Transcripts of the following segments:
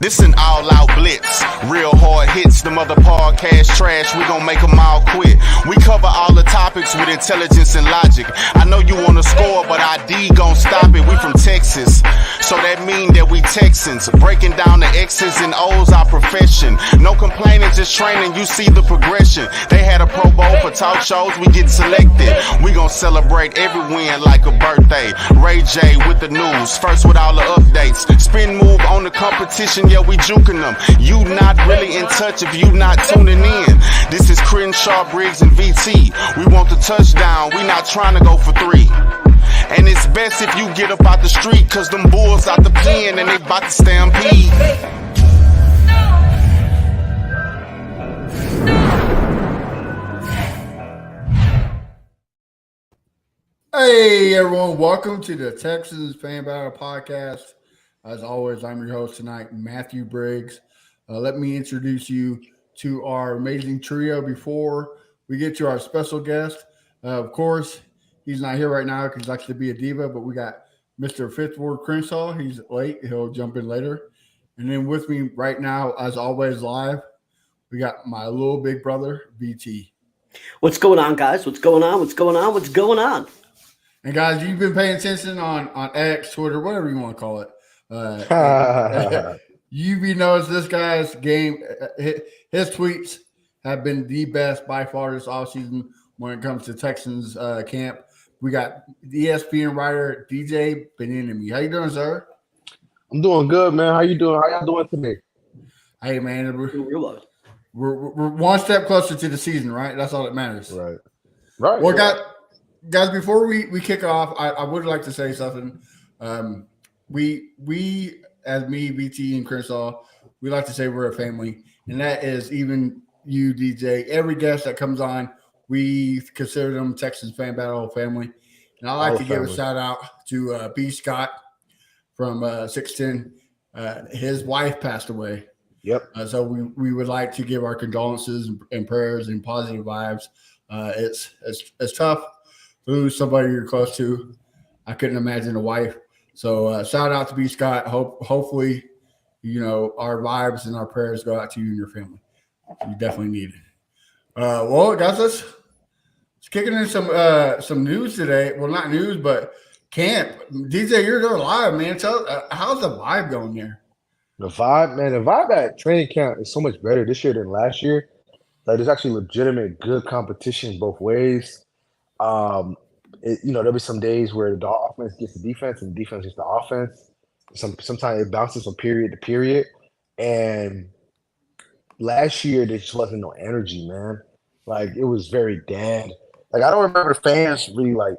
This an all-out blitz, real hard hits, them other podcast trash, we gon' make them all quit. We cover all the topics with intelligence and logic. I know you wanna score, but ID gon' stop it. We from Texas, so that mean that we Texans. Breaking down the X's and O's, our profession. No complaining, just training, you see the progression. They had a Pro Bowl for talk shows, we get selected. We gon' celebrate every win like a birthday. Ray J with the news, first with all the updates. Spin move on the competition, yeah, we juking them. You not really in touch if you not tuning in. This is Crenshaw, Briggs, and VT. We want the touchdown, we not trying to go for 3. And it's best if you get up out the street, cause them bulls out the pen and they bout to stampede. Hey everyone, welcome to the Texans Fan Battle podcast. As always, I'm your host tonight, Matthew Briggs. Let me introduce you to our amazing trio before we get to our special guest. Of course, he's not here right now because he likes to be a diva, but we got Mr. Fifth Ward Crenshaw. He's late. He'll jump in later. And then with me right now, as always, live, we got my little big brother, BT. What's going on, guys? What's going on? What's going on? What's going on? And guys, you've been paying attention on X, Twitter, whatever you want to call it. UB knows this guy's game. His tweets have been the best by far this offseason when it comes to Texans camp. We got the ESPN writer DJ Bien-Aime. How you doing, sir? I'm doing good, man. How you doing? How y'all doing today? Hey, man, we're one step closer to the season, right? That's all that matters. Right. Well, guys, before we kick off, I would like to say something. We as me, BT, and Crenshaw, we like to say we're a family, and that is even you, DJ. Every guest that comes on, we consider them Texans Fan Battle family. And I like to give a shout out to B. Scott from 610. His wife passed away. Yep. So we would like to give our condolences and prayers and positive vibes. It's tough to lose somebody you're close to. I couldn't imagine a wife. So shout out to B. Scott. Hopefully, our vibes and our prayers go out to you and your family. You definitely need it. Well, guys, let's kicking in some news today. Well, not news, but camp. DJ, you're there live, man. Tell how's the vibe going there? The vibe at training camp is so much better this year than last year. Like, there's actually legitimate good competition both ways. There'll be some days where the offense gets the defense and the defense gets the offense. Sometimes it bounces from period to period. And last year, there just wasn't no energy, man. Like, it was very dead. Like, I don't remember the fans really, like,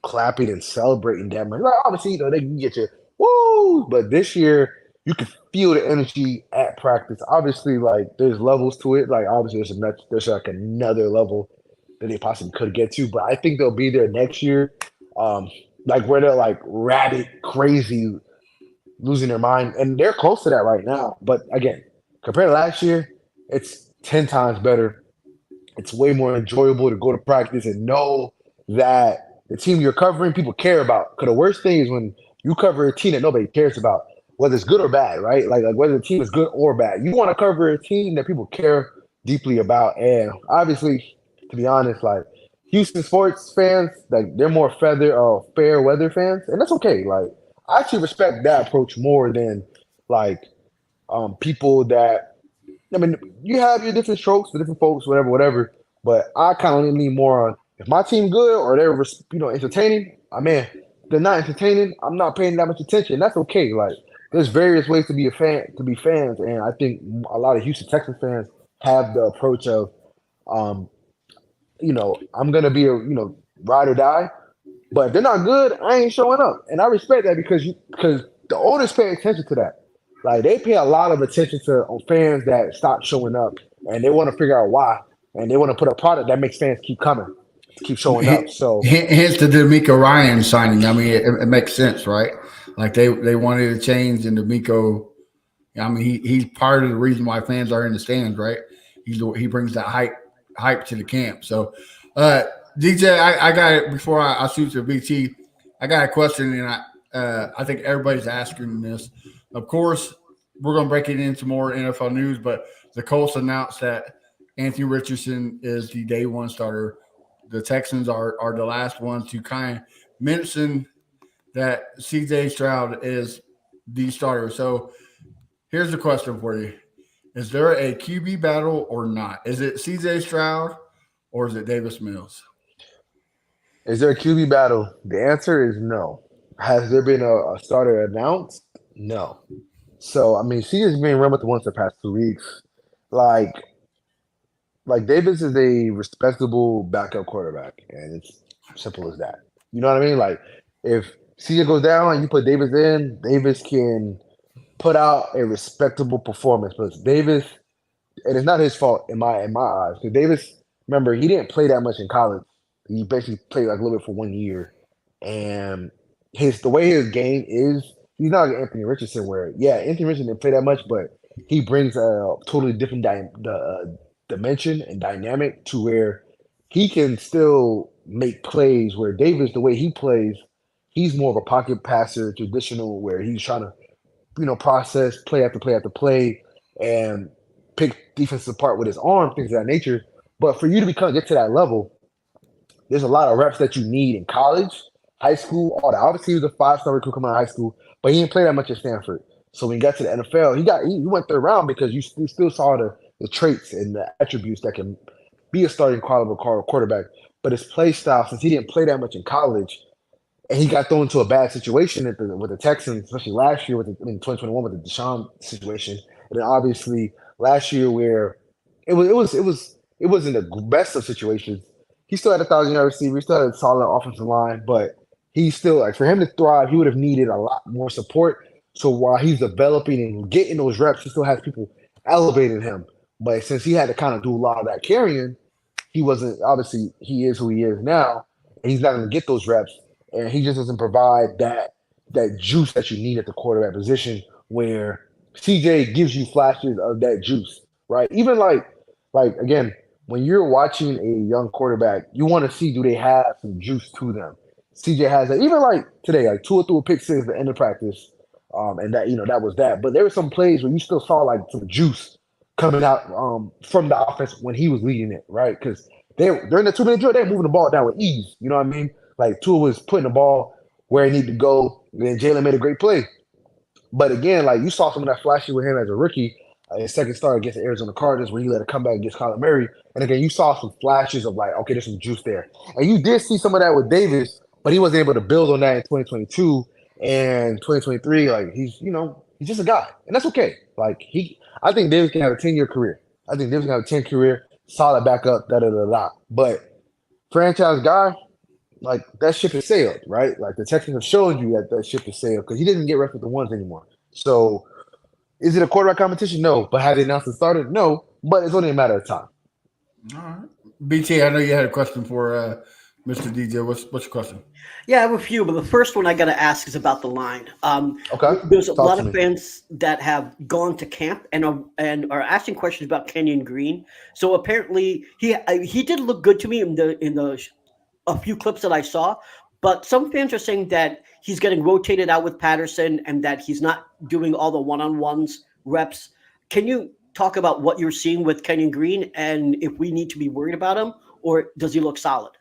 clapping and celebrating that much. Like, obviously, they can get you, woo! But this year, you can feel the energy at practice. Obviously, like, there's levels to it. Like, obviously, there's like another level that they possibly could get to, but I think they'll be there next year. Like where they're like rabid, crazy, losing their mind, and they're close to that right now. But again, compared to last year, it's 10 times better. It's way more enjoyable to go to practice and know that the team you're covering, people care about. Because the worst thing is when you cover a team that nobody cares about, whether it's good or bad, right? Like whether the team is good or bad. You want to cover a team that people care deeply about, and obviously, to be honest, like Houston sports fans, like they're more fair weather fans, and that's okay. Like I actually respect that approach more than like people that. I mean, you have your different strokes for different folks, whatever. But I kind of lean more on if my team good or they're entertaining. I mean, if they're not entertaining, I'm not paying that much attention. That's okay. Like there's various ways to be a fan, to be fans, and I think a lot of Houston Texans fans have the approach of. I'm gonna be a ride or die, but if they're not good, I ain't showing up, and I respect that because the owners pay attention to that. Like they pay a lot of attention to fans that stop showing up, and they want to figure out why, and they want to put a product that makes fans keep coming, keep showing up. So hence the D'Amico Ryan signing. I mean, it makes sense, right? Like they wanted to change, and D'Amico. I mean, he's part of the reason why fans are in the stands, right? He brings that hype to the camp. So, DJ, I got it before I shoot to BT. I got a question, and I think everybody's asking this. Of course, we're going to break it into more NFL news, but the Colts announced that Anthony Richardson is the day one starter. The Texans are the last ones to kind of mention that CJ Stroud is the starter. So here's the question for you. Is there a QB battle or not? Is it CJ Stroud or is it Davis Mills? Is there a QB battle? The answer is no. Has there been a starter announced? No. So I mean, she has been run with the ones the past 2 weeks. Like Davis is a respectable backup quarterback, and it's simple as that. You know what I mean? Like if CJ goes down and you put Davis in, Davis can put out a respectable performance. But Davis, and it's not his fault in my eyes, because Davis, remember, he didn't play that much in college. He basically played like a little bit for 1 year, and the way his game is, he's not like Anthony Richardson. Where Anthony Richardson didn't play that much, but he brings a totally different dimension and dynamic to where he can still make plays. Where Davis, the way he plays, he's more of a pocket passer, traditional, where he's trying to process play after play after play and pick defenses apart with his arm, things of that nature. But for you to get to that level, there's a lot of reps that you need in college, high school, all that. Obviously, he was a 5-star recruit coming out of high school, but he didn't play that much at Stanford. So when he got to the NFL, he went third round because you still saw the traits and the attributes that can be a starting quality quarterback. But his play style, since he didn't play that much in college, and he got thrown into a bad situation with the Texans, especially last year in 2021 with the Deshaun situation, and then obviously last year where it wasn't the best of situations. He still had a 1,000-yard receiver, he still had a solid offensive line, but he still, for him to thrive, he would have needed a lot more support. So while he's developing and getting those reps, he still has people elevating him. But since he had to kind of do a lot of that carrying, he wasn't, obviously he is who he is now, and he's not going to get those reps. And he just doesn't provide that juice that you need at the quarterback position, where CJ gives you flashes of that juice, right? Even like again, when you're watching a young quarterback, you want to see, do they have some juice to them? CJ has that. Even like today, like Tua threw a pick six at the end of practice, and that was that. But there were some plays where you still saw like some juice coming out from the offense when he was leading it, right? Because during the 2-minute drill, they're moving the ball down with ease. You know what I mean? Like Tua was putting the ball where it needed to go, and then Jalen made a great play. But again, like you saw some of that flashy with him as a rookie. His second start against the Arizona Cardinals, where he let it come back against Kyler Murray. And again, you saw some flashes of like, okay, there's some juice there. And you did see some of that with Davis, but he wasn't able to build on that in 2022 and 2023. Like he's just a guy, and that's okay. Like I think Davis can have a 10-year career. I think Davis can have a 10 career, solid backup, da. But franchise guy, like that ship has sailed, right? Like the Texans have showed you that ship has sailed because he didn't get reps with the ones anymore. So is it a quarterback competition? No. But have they announced it started? No. But it's only a matter of time. All right. BT, I know you had a question for Mr. DJ. What's your question? Yeah, I have a few, but the first one I got to ask is about the line. Okay. There's a lot of fans that have gone to camp and are asking questions about Kenyon Green. So apparently he did look good to me in a few clips that I saw, but some fans are saying that he's getting rotated out with Patterson and that he's not doing all the one-on-ones reps. Can you talk about what you're seeing with Kenyon Green and if we need to be worried about him, or does he look solid?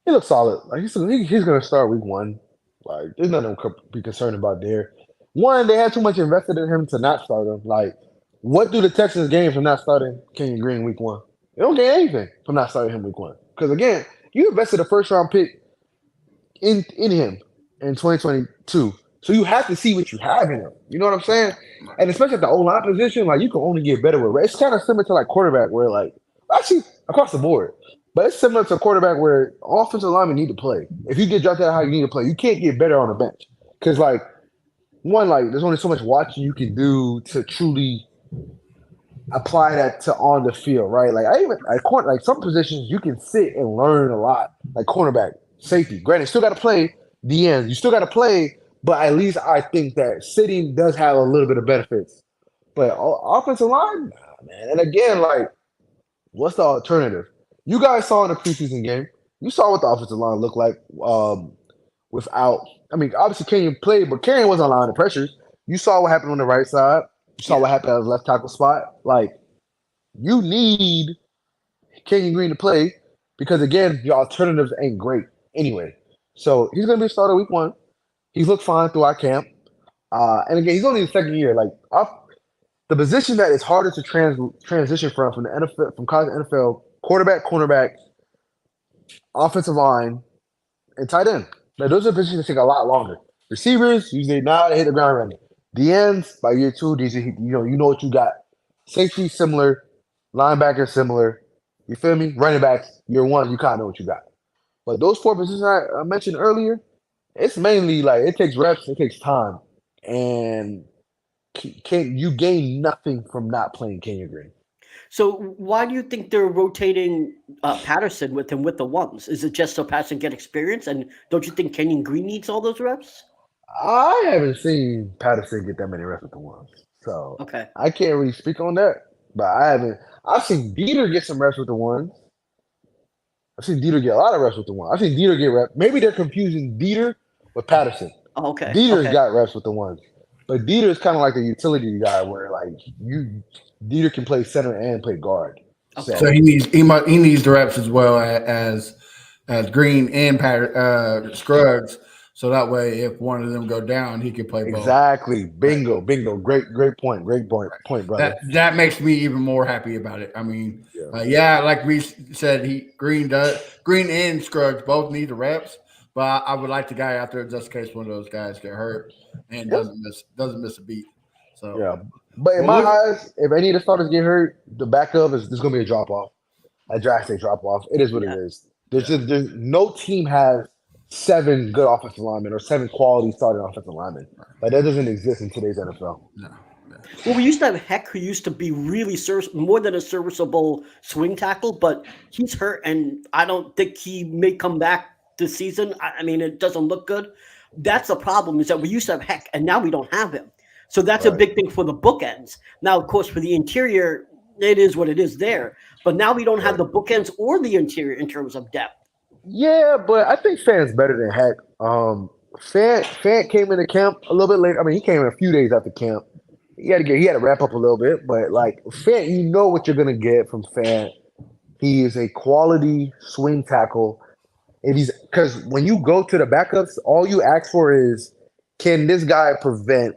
He looks solid. Like he's going to start week 1. Like there's nothing to be concerned about there. One, they had too much invested in him to not start him. Like, what do the Texans gain from not starting Kenyon Green week 1? They don't gain anything from not starting him week 1. Because again, you invested a first-round pick in him in 2022. So you have to see what you have in him. You know what I'm saying? And especially at the O-line position, like you can only get better with reps. It's kind of similar to like quarterback where like actually across the board. But it's similar to quarterback where offensive linemen need to play. If you get drafted out how you need to play, you can't get better on the bench. Because like one, like there's only so much watching you can do to truly apply that to on the field, right? Like like some positions you can sit and learn a lot, like cornerback, safety. Granted, you still got to play the ends. You still got to play, but at least I think that sitting does have a little bit of benefits. But offensive line, nah, man. And again, like, what's the alternative? You guys saw in the preseason game, you saw what the offensive line looked like without. I mean, obviously Kenyon played, but Kenyon wasn't allowing the pressures. You saw what happened on the right side. You saw what happened at the left tackle spot. Like, you need Kenyon Green to play because, again, your alternatives ain't great anyway. So he's going to be a starter week 1. He's looked fine throughout camp. And again, he's only in the second year. Like, the position that is harder to transition from the NFL, from college to NFL, quarterback, cornerback, offensive line, and tight end. Now, those are positions that take a lot longer. Receivers, usually now they hit the ground running. The ends, by year 2, these are, you know what you got. Safety, similar. Linebacker, similar. You feel me? Running backs, year 1, you kind of know what you got. But those 4 positions I mentioned earlier, it's mainly like it takes reps, it takes time. And you gain nothing from not playing Kenyon Green. So why do you think they're rotating Patterson with him with the ones? Is it just so Patterson get experience? And don't you think Kenyon Green needs all those reps? I haven't seen Patterson get that many reps with the ones. So Okay. I can't really speak on that. But I've seen Dieter get some reps with the ones. I've seen Dieter get a lot of reps with the ones. I've seen Dieter get reps. Maybe they're confusing Dieter with Patterson. Oh, okay. Dieter's got reps with the ones. But Dieter's kind of like a utility guy where like Dieter can play center and play guard. Okay. So he needs the reps as well as Green and Scruggs. So that way, if one of them go down, he can play both. Exactly. Bingo. Great point. Great point, brother. That makes me even more happy about it. I mean, like we said, Green and Scruggs both need the reps, but I would like the guy out there just in case one of those guys get hurt and doesn't miss a beat. So yeah. But in my eyes, if any of the starters get hurt, the backup is there's going to be a drop off, a drastic drop off. It is what it is. There's no team has 7 good offensive linemen or 7 quality starting offensive linemen. Like that doesn't exist in today's NFL. No. Well, we used to have Heck, who used to be really more than a serviceable swing tackle, but he's hurt, and I don't think he may come back this season. I mean, it doesn't look good. That's the problem, is that we used to have Heck, and now we don't have him. So that's a big thing for the bookends. Now, of course, for the interior, it is what it is there. But now we don't have the bookends or the interior in terms of depth. Yeah, but I think Fan's better than Heck. Fan came into camp a little bit later. I mean, he came in a few days after camp. He had to wrap up a little bit, but like Fan, you know what you're gonna get from Fan. He is a quality swing tackle. Because when you go to the backups, all you ask for is, can this guy prevent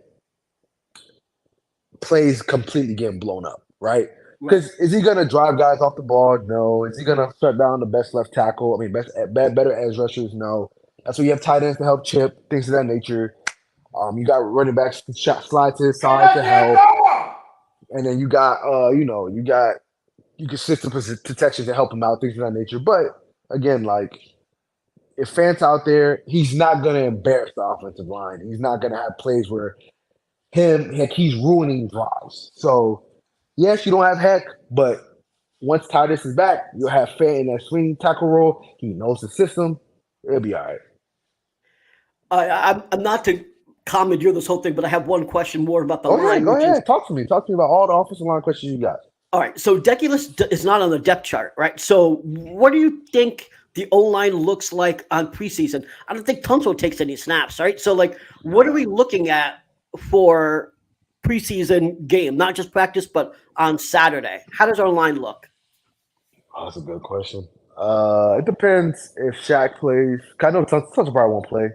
plays completely getting blown up, right? Because is he going to drive guys off the ball? No. Is he going to shut down the best left tackle? I mean, better edge rushers? No. That's why you have tight ends to help chip, things of that nature. You got running backs to slide to the side to help. And then you got, you consistent protection to help him out, things of that nature. But again, like, if Fant's out there, he's not going to embarrass the offensive line. He's not going to have plays where he's ruining drives. So, yes, you don't have Heck, but once Titus is back, you'll have Fant in that swing tackle role. He knows the system. It'll be all right. I'm not to commandeer this whole thing, but I have one question more about the line. Go ahead. Talk to me. Talk to me about all the offensive line questions you got. All right. So Deculus is not on the depth chart, right? So what do you think the O-line looks like on preseason? I don't think Tunsil takes any snaps, right? So, like, what are we looking at for preseason game? Not just practice, but on Saturday. How does our line look? Oh, that's a good question. It depends if Shaq plays. I know Tunsil probably won't play.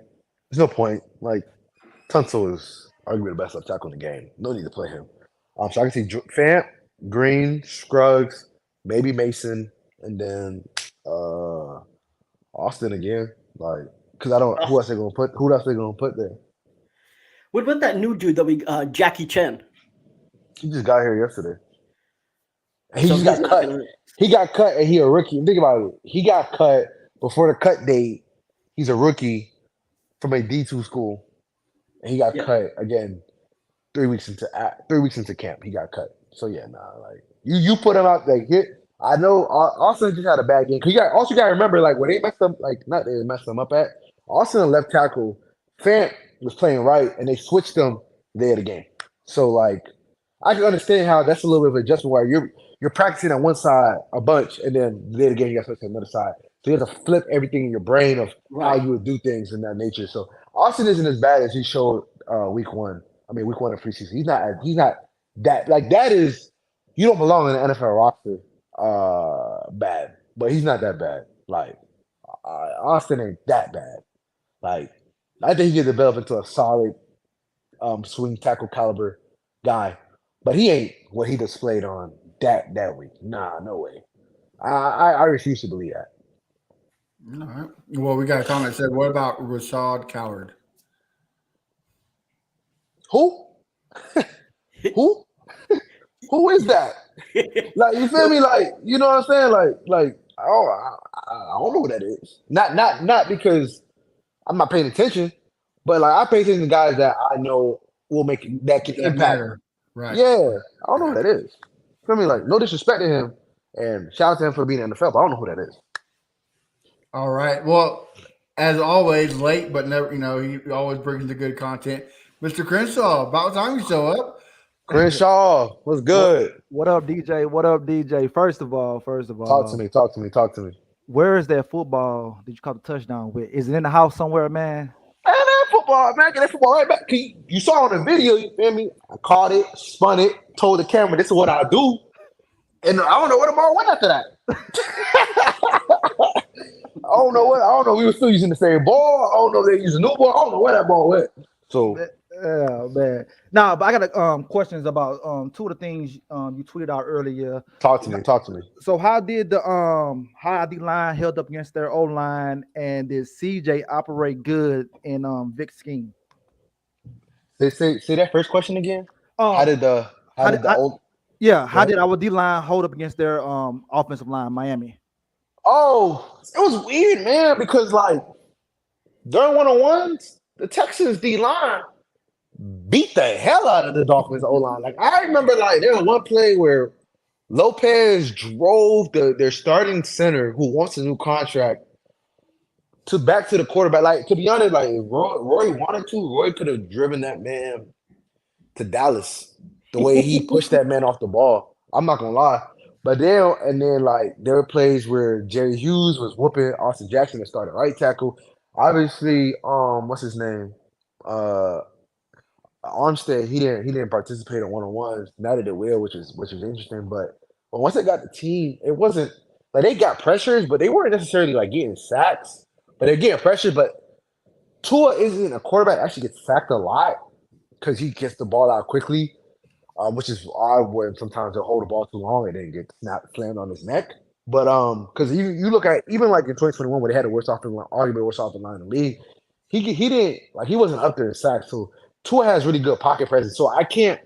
There's no point. Like, Tunsil is arguably the best left tackle in the game. No need to play him. So I can see Fant, Green, Scruggs, maybe Mason, and then Austin again. Like, because I don't. Who else they gonna put there? What about that new dude that Jackie Chen? He just got here yesterday. He just got cut. He got cut, and he a rookie. And think about it. He got cut before the cut date. He's a rookie from a D2 school, and he got cut again 3 weeks into camp. He got cut. So like you put him out like hit. I know Austin just had a bad game. Cause you got to remember, like, when they messed up, like, not they messed him up at Austin and left tackle, Fant was playing right, and they switched him day of the game. So, like, I can understand how that's a little bit of adjustment where you're practicing on one side a bunch, and then the day of the game you got to switch to another side. So you have to flip everything in your brain of how you would do things in that nature. So Austin isn't as bad as he showed week one. I mean, week 1 of preseason. He's not that is you don't belong in the NFL roster. Bad, but he's not that bad. Like Austin ain't that bad. Like I think he can develop into a solid swing tackle caliber guy, but he ain't what he displayed on that week. Nah, no way. I refuse to believe that. All right. Well, we got a comment that said, what about Rashad Coward? Who? Who? Who is that? Like, you feel me? Like, you know what I'm saying? Like, oh, I don't know who that is. Not because I'm not paying attention, but like I pay attention to guys that I know will make that can impact. Matter. Right. Yeah, I don't know who that is. Feel me? Like, no disrespect to him, and shout out to him for being in the NFL, but I don't know who that is. All right. Well, as always, late but never. He always brings the good content. Mr. Crenshaw, about time you show up. Crenshaw, what's good? What up, DJ? What up, DJ? First of all, Talk to me. Where is that football that you caught the touchdown with? Is it in the house somewhere, man? Man, that football, man, get that football right back. You saw on the video, you feel me? I caught it, spun it, told the camera, this is what I do. And I don't know where the ball went after that. I don't know. We were still using the same ball. I don't know if they used a new ball. I don't know where that ball went. So, yeah, man. Nah, but I got questions about two of the things you tweeted out earlier. Talk to me. So how did the line held up against their O line, and did CJ operate good in Vic's scheme? Say that first question again. How did our D line hold up against their offensive line, Miami? Oh, it was weird, man, because like during one-on-ones, the Texans D line beat the hell out of the Dolphins O line. Like I remember, like there was one play where Lopez drove their starting center, who wants a new contract, back to the quarterback. Like to be honest, like if Roy wanted to, Roy could have driven that man to Dallas the way he pushed that man off the ball. I'm not gonna lie. But then like there were plays where Jerry Hughes was whooping Austin Jackson that started right tackle. Obviously, what's his name? Armstead, he didn't participate in one-on-ones. Neither did Will, which is interesting. But once they got the team, it wasn't like they got pressures, but they weren't necessarily like getting sacks. But they're getting pressure. But Tua isn't a quarterback that actually gets sacked a lot because he gets the ball out quickly. Which is odd when sometimes they'll hold the ball too long and then get slammed on his neck. But because you look at even like in 2021 where they had the worst offensive line, arguably worst offensive line in the league, he didn't like he wasn't up there in sacks. So Tua has really good pocket presence. So I can't.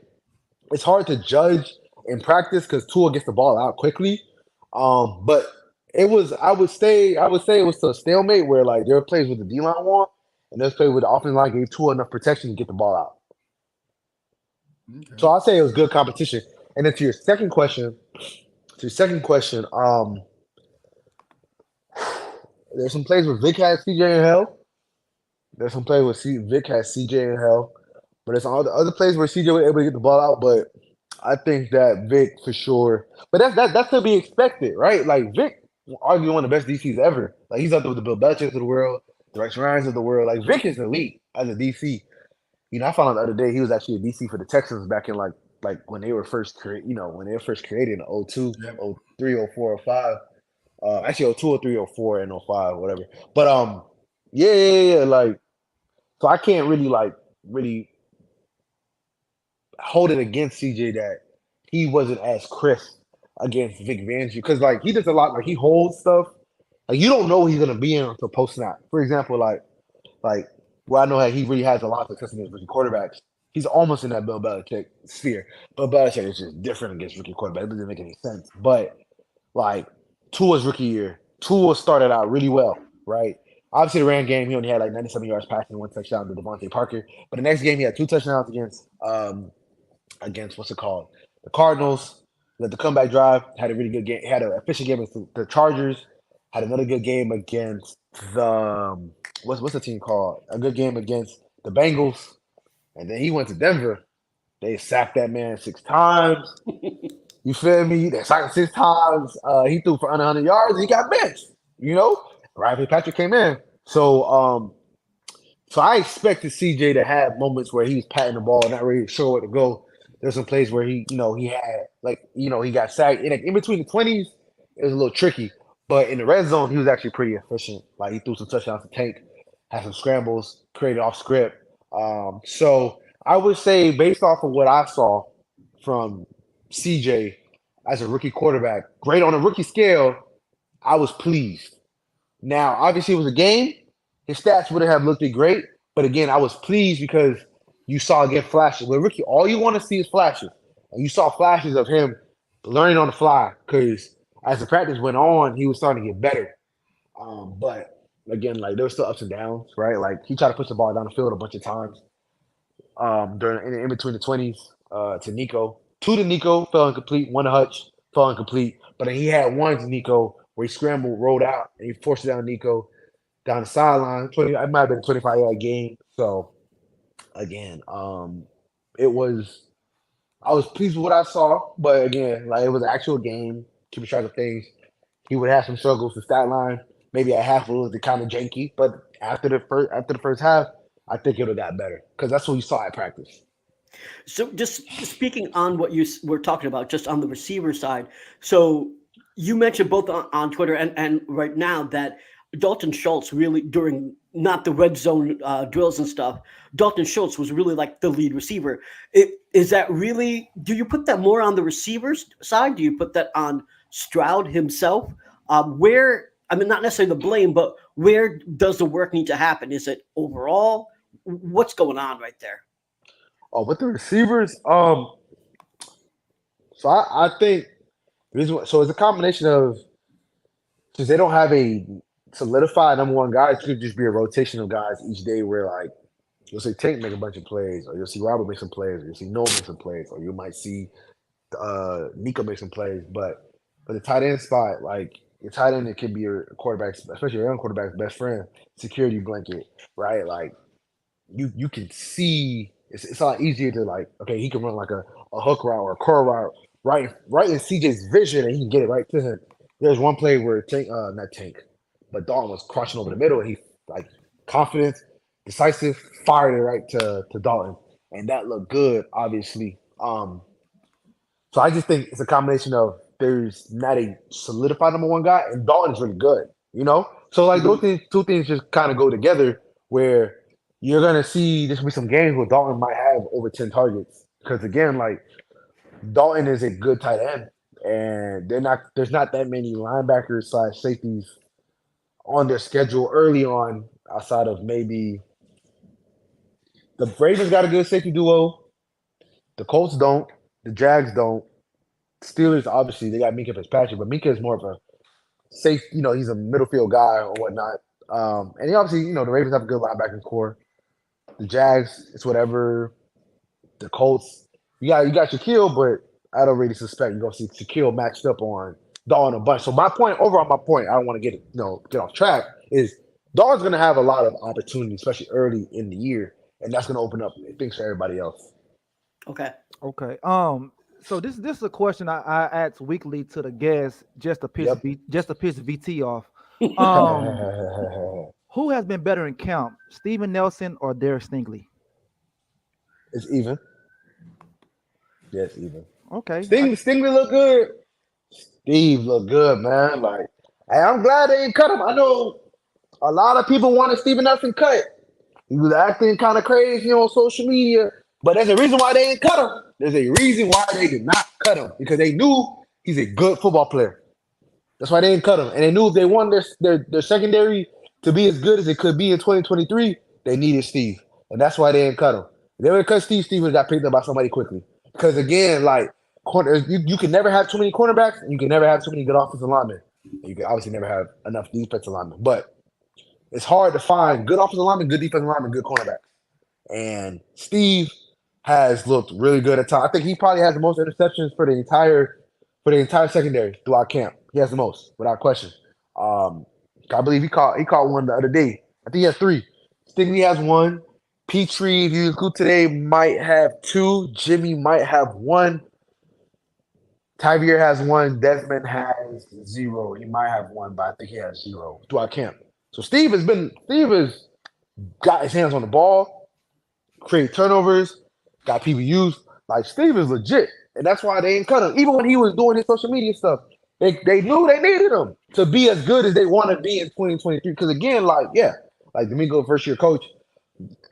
It's hard to judge in practice because Tua gets the ball out quickly. But it was I would say it was a stalemate where like there were plays with the D line won and there's plays with the offensive line gave Tua enough protection to get the ball out. Okay. So I'll say it was good competition. And then to your second question, there's some plays where Vic has CJ in hell. There's some plays where Vic has CJ in hell. But there's all the other plays where CJ was able to get the ball out. But I think that Vic for sure. But that's to be expected, right? Like Vic, arguably one of the best DCs ever. Like he's up there with the Bill Belichick of the world, the Rex Ryans of the world. Like Vic is elite as a DC. You know, I found out the other day he was actually a DC for the Texans back in like when they were first created in 02, 03, 04, 05. Actually 02, 03, 04, and 05, whatever. But yeah. Like, so I can't really hold it against CJ that he wasn't as crisp against Vic Fangio because like he does a lot. Like he holds stuff. Like you don't know what he's gonna be in until post snap. For example, like. Well, I know how he really has a lot of success against rookie quarterbacks. He's almost in that Bill Belichick sphere. Bill Belichick is just different against rookie quarterbacks. It doesn't make any sense. But, like, Tua's rookie year, Tua started out really well, right? Obviously, the ran game, he only had like 97 yards passing, 1 touchdown to Devontae Parker. But the next game, he had 2 touchdowns against what's it called? The Cardinals. Led the comeback drive, had a really good game. Had an efficient game against the Chargers. Had another good game against the what's the team called? A good game against the Bengals, and then he went to Denver. They sacked that man 6 times. You feel me? They sacked him 6 times. He threw for under 100 yards. And he got benched. You know, Ryan Patrick came in. So I expected CJ to have moments where he was patting the ball, not really sure where to go. There's some plays where he had he got sacked. In between the 20s, it was a little tricky. But in the red zone, he was actually pretty efficient. Like he threw some touchdowns to Tank, had some scrambles, created off script. So I would say based off of what I saw from CJ as a rookie quarterback, great on a rookie scale, I was pleased. Now, obviously, it was a game. His stats wouldn't have looked great, but again, I was pleased because you saw again flashes. With rookie, all you want to see is flashes, and you saw flashes of him learning on the fly. Because as the practice went on, he was starting to get better. But again, like there were still ups and downs, right? Like he tried to push the ball down the field a bunch of times during in between the 20s to Nico. Two to Nico fell incomplete. One to Hutch fell incomplete, but then he had one to Nico where he scrambled, rolled out, and he forced it down Nico down the sideline. It might have been a 25-yard game. So again, I was pleased with what I saw, but again, like it was an actual game, keeping track of things. He would have some struggles. The stat line maybe at half was kind of janky, but after the first half, I think it would have got better because that's what we saw at practice. So just speaking on what you were talking about, just on the receiver side. So you mentioned both on Twitter and right now that Dalton Schultz really, during not the red zone drills and stuff, Dalton Schultz was really like the lead receiver. Is that really, do you put that more on the receivers side? Do you put that on Stroud himself? Not necessarily the blame, but where does the work need to happen? Is it overall? What's going on right there? Oh, with the receivers, so I think so. It's a combination of since they don't have a solidified number one guy, it could just be a rotation of guys each day. Where like you'll see Tank make a bunch of plays, or you'll see Robert make some plays, or you'll see Noah make some plays, or you might see Nico make some plays. But for the tight end spot, like your tight end, it can be your quarterback's, especially your young quarterback's best friend, security blanket, right? Like you can see. It's a lot easier to like, okay, he can run like a hook route or a curl route right in CJ's vision, and he can get it right to him. There's one play where but Dalton was crushing over the middle, and he like confident, decisive, fired it right to Dalton, and that looked good, obviously. So I just think it's a combination of there's not a solidified number one guy, and Dalton is really good, So like those two things just kind of go together where you're gonna see there's gonna be some games where Dalton might have over 10 targets because again, like Dalton is a good tight end, and there's not that many linebackers / safeties on their schedule early on outside of maybe the Ravens got a good safety duo, the Colts don't, the Jags don't, Steelers obviously they got Minka Fitzpatrick, but Minka is more of a safe, he's a middle field guy or whatnot. And he obviously, the Ravens have a good linebacking core. The Jags, it's whatever. The Colts, you got Shaquille, but I don't really suspect you're gonna see Shaquille matched up on Dalton a bunch. So my point, I don't want to get off track, is Dalton's gonna have a lot of opportunity, especially early in the year, and that's gonna open up things for everybody else. Okay. So this is a question I ask weekly to the guests just to piss VT off. Who has been better in camp, Steven Nelson or Derek Stingley? It's even. Yeah, it's even. Okay. Stingley look good. Steve look good, man. Like, hey, I'm glad they didn't cut him. I know a lot of people wanted Steven Nelson cut. He was acting kind of crazy on social media, but there's a reason why they didn't cut him. There's a reason why they did not cut him because they knew he's a good football player. That's why they didn't cut him, and they knew if they wanted their secondary to be as good as it could be in 2023, they needed Steve, and that's why they didn't cut him. If they would have cut Steve would have got picked up by somebody quickly. Because again, like you can never have too many cornerbacks, and you can never have too many good offensive linemen. You can obviously never have enough defensive linemen, but it's hard to find good offensive linemen, good defensive linemen, good cornerbacks. And Steve has looked really good at times. I think he probably has the most interceptions for the entire secondary throughout camp. He has the most, without question. I believe he caught one the other day. I think he has 3. Stingley has 1. Petrie, if you include today, might have 2. Jimmy might have 1. Tyvier has 1. Desmond has 0. He might have 1, but I think he has 0 throughout camp. So Steve has got his hands on the ball, create turnovers, got PBUs. Like Steve is legit, and that's why they ain't cut him. Even when he was doing his social media stuff, they knew they needed him to be as good as they want to be in 2023. Because again, like Domingo, first year coach,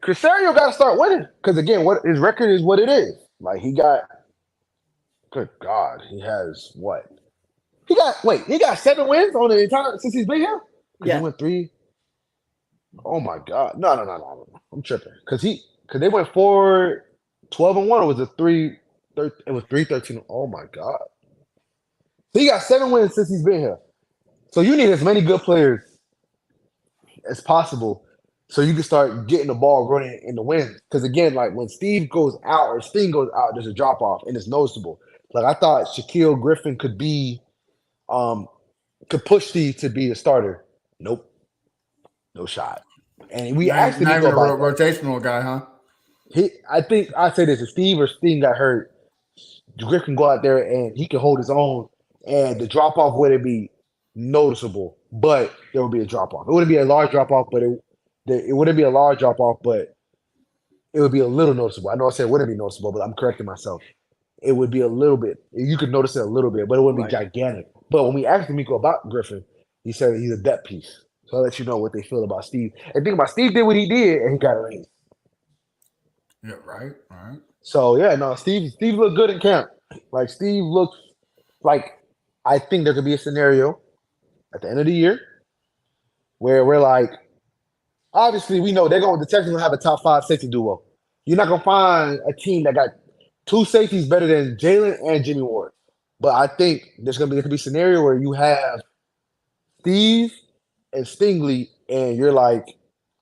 Casario got to start winning. Because again, what his record is what it is. Like he got, good God, he has what? He got 7 wins on the entire since he's been here. Because he went 3. Oh my God, no, I'm tripping. Because they went 4-12-1, or was it 3? It was 3-13. Oh my God. So he got 7 wins since he's been here. So you need as many good players as possible so you can start getting the ball running in the wins. Because again, like when Steve goes out or Sting goes out, there's a drop off and it's noticeable. Like I thought Shaquille Griffin could push Steve to be a starter. Nope. No shot. And we asked him not even a about rotational guy, huh? I think I say this: if Steve or Sting got hurt, Griffin can go out there and he can hold his own, and the drop off wouldn't be noticeable, but there would be a drop off. It wouldn't be a large drop off, but it wouldn't be a large drop off, but it would be a little noticeable. I know I said it wouldn't be noticeable, but I'm correcting myself. It would be a little bit. You could notice it a little bit, but it wouldn't be gigantic. But when we asked D'Amico about Griffin, he said he's a depth piece. So I'll let you know what they feel about Steve. And think about Steve did what he did, and he got a ring. Yeah, right. So yeah, no, Steve looked good in camp. Like Steve looks like I think there could be a scenario at the end of the year where we're like, obviously we know the Texans will have a top 5 safety duo. You're not gonna find a team that got 2 safeties better than Jalen and Jimmy Ward. But I think there could be a scenario where you have Steve and Stingley, and you're like,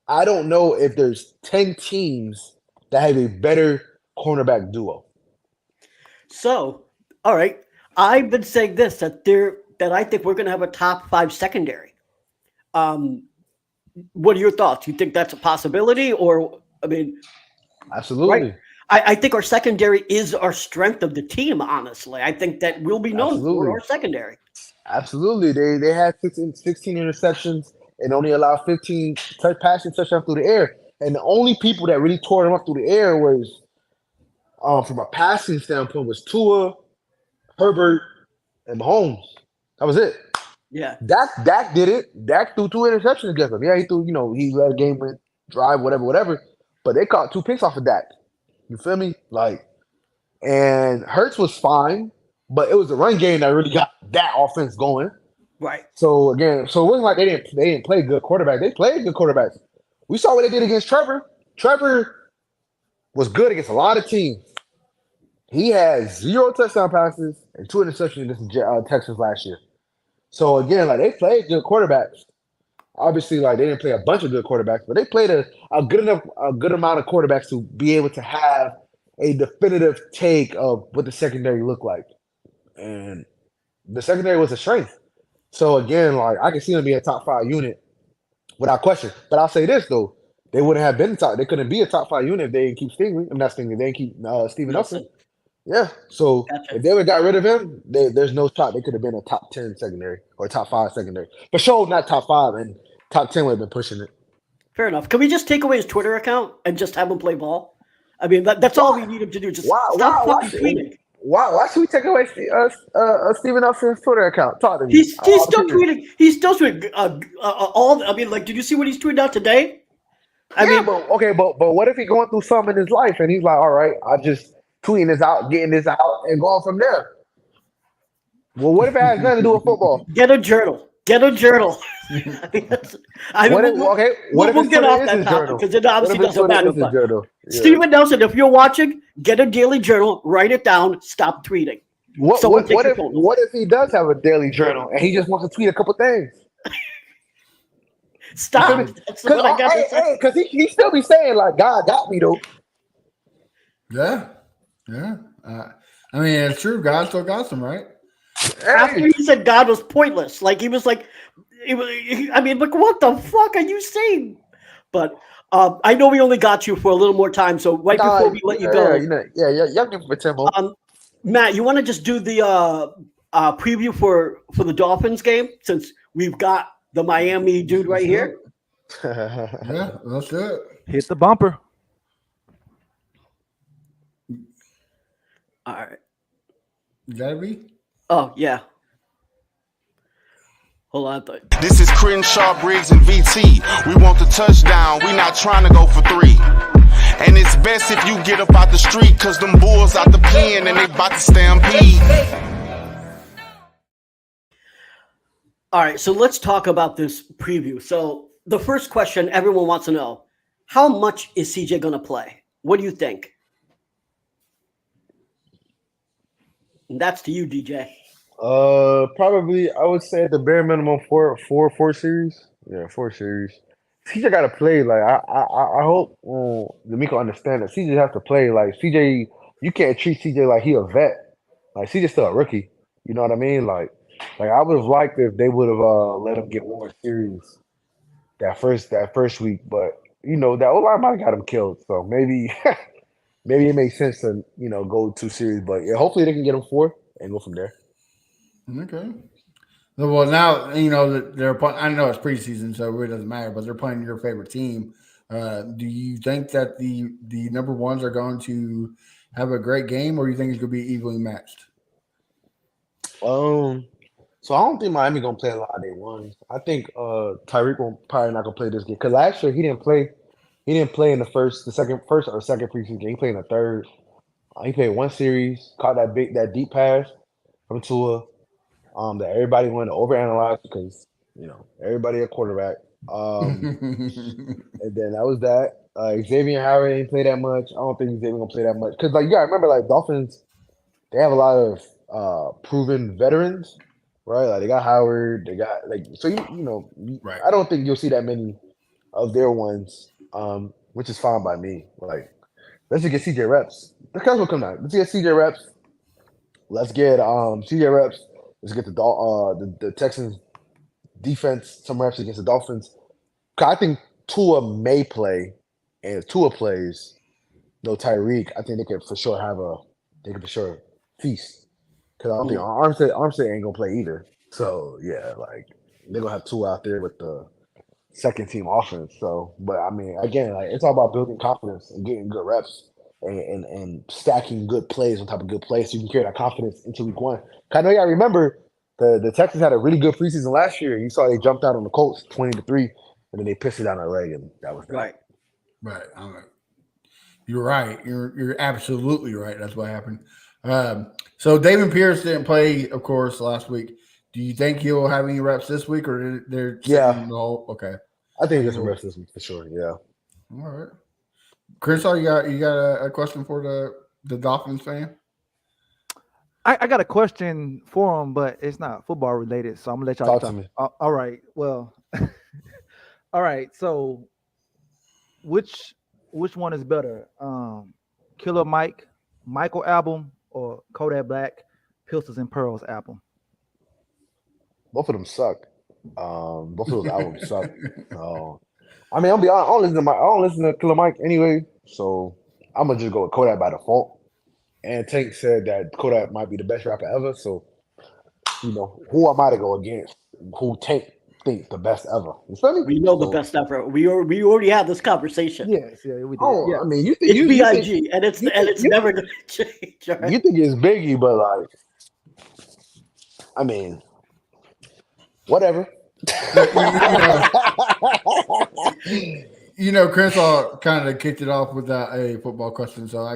I don't know if there's 10 teams that have a better cornerback duo. So, all right, I've been saying this that I think we're going to have a top 5 secondary. What are your thoughts? You think that's a possibility, or I mean, absolutely. Right? I think our secondary is our strength of the team. Honestly, I think that we'll be known for our secondary. Absolutely, they had 16 interceptions and only allowed 15 passing touchdowns through the air. And the only people that really tore them up through the air was, from a passing standpoint, was Tua, Herbert, and Mahomes. That was it. Yeah. Dak did it. Dak threw 2 interceptions against them. Yeah, he threw, he led a game win drive, whatever. But they caught 2 picks off of Dak. You feel me? Like, and Hurts was fine, but it was the run game that really got that offense going. Right. So again, it wasn't like they didn't play good quarterback. They played good quarterbacks. We saw what they did against Trevor. Trevor was good against a lot of teams. He had 0 touchdown passes and 2 interceptions against the Texans last year. So again, like they played good quarterbacks. Obviously, like they didn't play a bunch of good quarterbacks, but they played a good amount of quarterbacks to be able to have a definitive take of what the secondary looked like. And the secondary was a strength. So again, like I can see them be a top 5 unit without question. But I'll say this though, they wouldn't have been top. They couldn't be a top 5 unit if they didn't keep Stingley. I'm not Stingley. They didn't keep Steven Nelson. Yeah. So if they would have got rid of him, there's no shot they could have been a top 10 secondary or top 5 secondary. For sure, not top 5, and top 10 would have been pushing it. Fair enough. Can we just take away his Twitter account and just have him play ball? I mean, that's all we need him to do. Just stop fucking tweeting. Why should we take away Steven Nelson's Twitter account? Talk to me. He's still tweeting. He's still tweeting all. I mean, like, did you see what he's tweeting out today? But what if he's going through something in his life and he's like, all right, I'm just tweeting this out, getting this out, and going from there. Well, what if it has nothing to do with football? Get a journal. What if we'll get off that topic because it obviously doesn't matter. Yeah. Steven Nelson, if you're watching, get a daily journal, write it down, stop tweeting. What if he does have a daily journal and he just wants to tweet a couple things? Stop. Because he still be saying like, God got me though. Yeah. I mean, it's true. God still got some, right? After he said God was pointless, like he was like, I mean, like, what the fuck are you saying? But I know we only got you for a little more time, so before we let you go, y'all give him 10 more. Matt, you want to just do the preview for the Dolphins game since we've got the Miami dude right here? Yeah, let's do it. Hit the bumper. All right. Is that me? Oh yeah. Hold on. This is Crenshaw, Briggs, and VT. We want the touchdown. We not trying to go for 3. And it's best if you get up out the street, cause them bulls out the pen and they about to stampede. All right. So let's talk about this preview. So the first question everyone wants to know: how much is CJ going to play? What do you think? And that's to you, DJ. Probably I would say at the bare minimum four series. Yeah, 4 series. CJ got to play. Like I hope D'Amico understand that CJ has to play. Like CJ, you can't treat CJ like he a vet. Like CJ's still a rookie. You know what I mean? Like I would have liked if they would have let him get one more series that first week, but you know that O-line might have got him killed. So maybe maybe it makes sense to go 2 series. But yeah, hopefully they can get him 4 and go from there. Okay. Well, now that they're. I know it's preseason, so it really doesn't matter. But they're playing your favorite team. Do you think that the number ones are going to have a great game, or do you think it's going to be evenly matched? So I don't think Miami gonna play a lot of day ones. I think Tyreek will probably not gonna play this game because last year he didn't play. He didn't play in the second preseason game. He played in the third. He played 1 series, caught that deep pass from Tua. That everybody wanted to overanalyze because everybody a quarterback. And then that was that. Xavier Howard didn't play that much. I don't think Xavier gonna play that much because you gotta remember Dolphins. They have a lot of proven veterans, right? Like they got Howard, they got Right. I don't think you'll see that many of their ones, which is fine by me. Like let's just get CJ reps. That's what come out. Let's get CJ reps. Let's get CJ reps. Let's get the Texans defense some reps against the Dolphins. I think Tua may play, and if Tua plays, Tyreek, I think they could for sure feast. Because I don't think Armstead ain't gonna play either. So yeah, they're gonna have Tua out there with the second team offense. So, but I mean, again, it's all about building confidence and getting good reps and stacking good plays on top of good plays so you can carry that confidence into week 1. I know y'all remember the Texans had a really good preseason last year. You saw they jumped out on the Colts 20-3, and then they pissed it down their leg, and that was that. Right. You're right. You're absolutely right. That's what happened. So David Pierce didn't play, of course, last week. Do you think he'll have any reps this week, or they're sitting in the hole? Okay. I think there's some reps this week for sure. Yeah. All right. Crenshaw, you got a question for the Dolphins fan? I got a question for him, but it's not football related, so I'm gonna let y'all talk to me. All right. Well, all right. So, which one is better, Killer Mike, Michael album, or Kodak Black, Pistols and Pearls album? Both of them suck. Both of those albums suck. I mean, I'll be honest. I don't listen to Killer Mike anyway, so I'm gonna just go with Kodak by default. And Tank said that Kodak might be the best rapper ever, so who am I to go against? Who Tank thinks the best ever? You feel me? We know the best ever. We already had this conversation. Yes, yeah, we did. Oh, Yeah. I mean, you think it's BIG, and it's never gonna change. Right? You think it's Biggie, but I mean, whatever. Crenshaw kind of kicked it off with a football question, so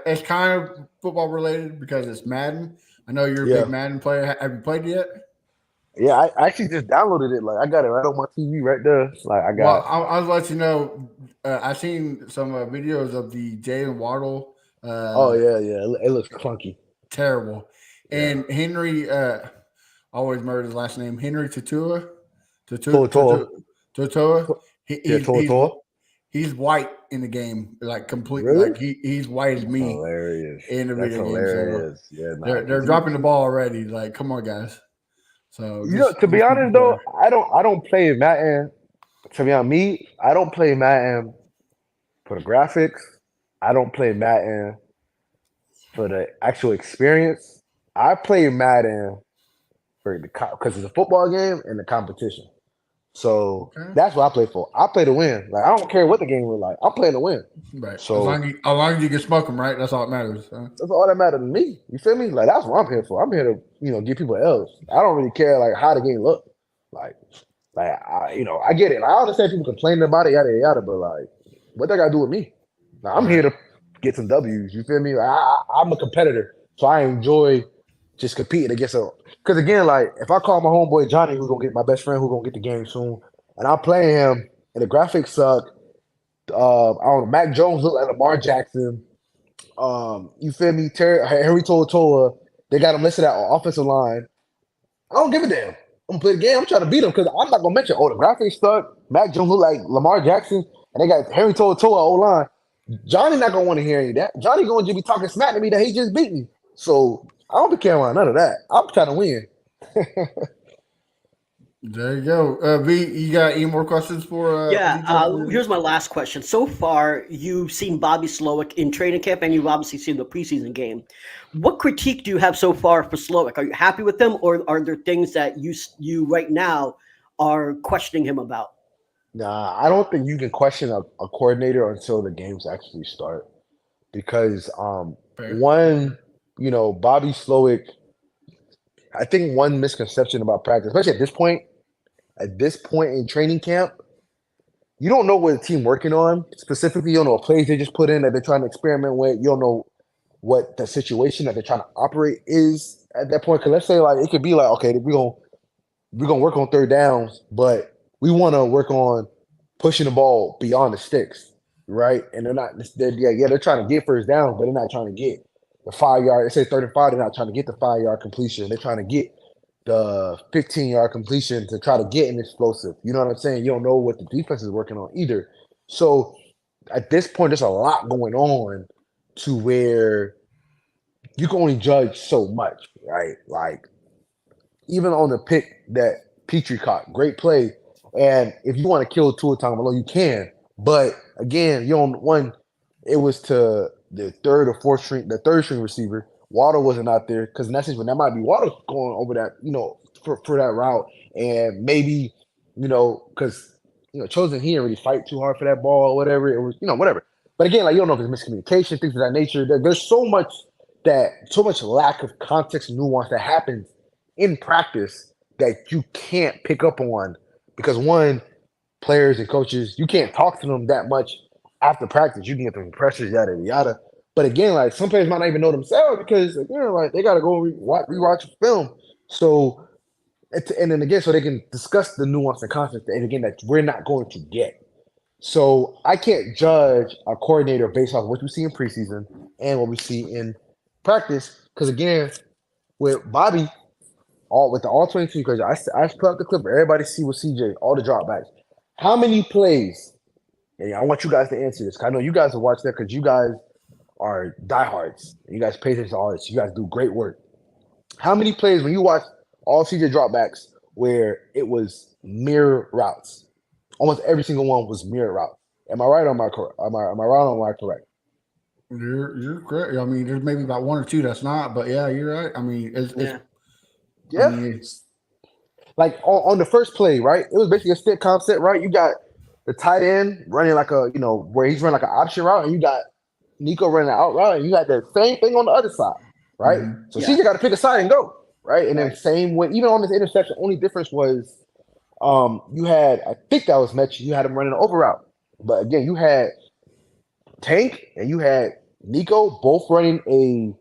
it's kind of football related because it's Madden. I know you're a big Madden player. Have you played it yet? Yeah, I actually just downloaded it. I got it right on my TV right there. Well, I'll let you know. I've seen some videos of the Jalen Waddle. Oh yeah, it looks clunky, terrible. And Henry, always murdered his last name. Henry Totoa. He's white in the game, completely. Really? He's white as me. Hilarious. In the video game. Hilarious. So they're dropping the ball already. Come on, guys. So to be honest though, I don't play Madden. To be honest, I don't play Madden for the graphics. I don't play Madden for the actual experience. I play Madden for because it's a football game and the competition. So Okay. that's what I play for. I play to win. Like I don't care what the game was like. I'm playing to win. Right. So as long as you can smoke them, right? That's all that matters. that's all that matters to me. You feel me? Like that's what I'm here for. I'm here to give people L's. I don't really care like how the game look. Like I get it. Like, I understand people complaining about it, yada yada, but like, what that got to do with me? Like, I'm here to get some W's. You feel me? Like, I'm a competitor, so I enjoy just competing against a. Because again, like if I call my homeboy Johnny, who's gonna get my best friend, who's gonna get the game soon, and I'm playing him, and the graphics suck. I don't know. Mac Jones look like Lamar Jackson. You feel me? Henry Toa, they got him listed at offensive line. I don't give a damn. I'm gonna play the game. I'm trying to beat him because I'm not gonna mention. Oh, the graphics suck. Mac Jones look like Lamar Jackson, and they got Henry Toa O line. Johnny not gonna want to hear any of that. Johnny gonna just be talking smack to me that he just beat me. So I don't be caring about none of that. I'm trying to win. There you go. V, you got any more questions for? Here's my last question. So far, you've seen Bobby Slowick in training camp, and you've obviously seen the preseason game. What critique do you have so far for Slowick? Are you happy with him, or are there things that you right now are questioning him about? Nah, I don't think you can question a coordinator until the games actually start. Because Fair. Bobby Slowick, I think one misconception about practice, especially at this point in training camp, you don't know what the team working on. Specifically, you don't know what plays they just put in that they're trying to experiment with. You don't know what the situation that they're trying to operate is at that point. Because let's say like it could be like, okay, we're gonna work on third downs, but we want to work on pushing the ball beyond the sticks, right? And they're trying to get first downs, but they're not trying to get the 5 yard. It says 35. They're not trying to get the 5 yard completion. They're trying to get the 15-yard completion to try to get an explosive. You know what I'm saying? You don't know what the defense is working on either. So at this point, there's a lot going on to where you can only judge so much, right? Like even on the pick that Petrie caught, great play. And if you want to kill Tua Tagovailoa, you can. But again, it was to the third string receiver. Waddle wasn't out there because in that situation, that might be Waddle going over that, for that route. And maybe, because, Chosen, he didn't really fight too hard for that ball or whatever. It was, whatever. But again, like, you don't know if it's miscommunication, things of that nature. There's so much lack of context and nuance that happens in practice that you can't pick up on because one, players and coaches, you can't talk to them that much after practice. You can get them pressures, yada yada. But again, like some players might not even know themselves because like they gotta go rewatch film. So and then again, so they can discuss the nuance and concepts, and again that we're not going to get. So I can't judge a coordinator based off what we see in preseason and what we see in practice. Because again, with Bobby, with the all 22, because I put up the clip for everybody to see with CJ, all the dropbacks. How many plays? And I want you guys to answer this. I know you guys will watch that because you guys are diehards. You guys pay attention to all this. You guys do great work. How many plays when you watch all CJ dropbacks where it was mirror routes? Almost every single one was mirror route. Am I right or am I correct? Am I right or am I correct? You're correct. I mean, there's maybe about one or two that's not, but yeah, you're right. I mean, Yeah. I mean, like on the first play, right? It was basically a stick concept, right? You got the tight end running like where he's running like an option route, and you got Nico running an out route, and you got the same thing on the other side, right? Mm-hmm. So CJ got to pick a side and go, right? And then same way, even on this interception, only difference was you had, I think that was Metch, you had him running an over route. But again, you had Tank and you had Nico both running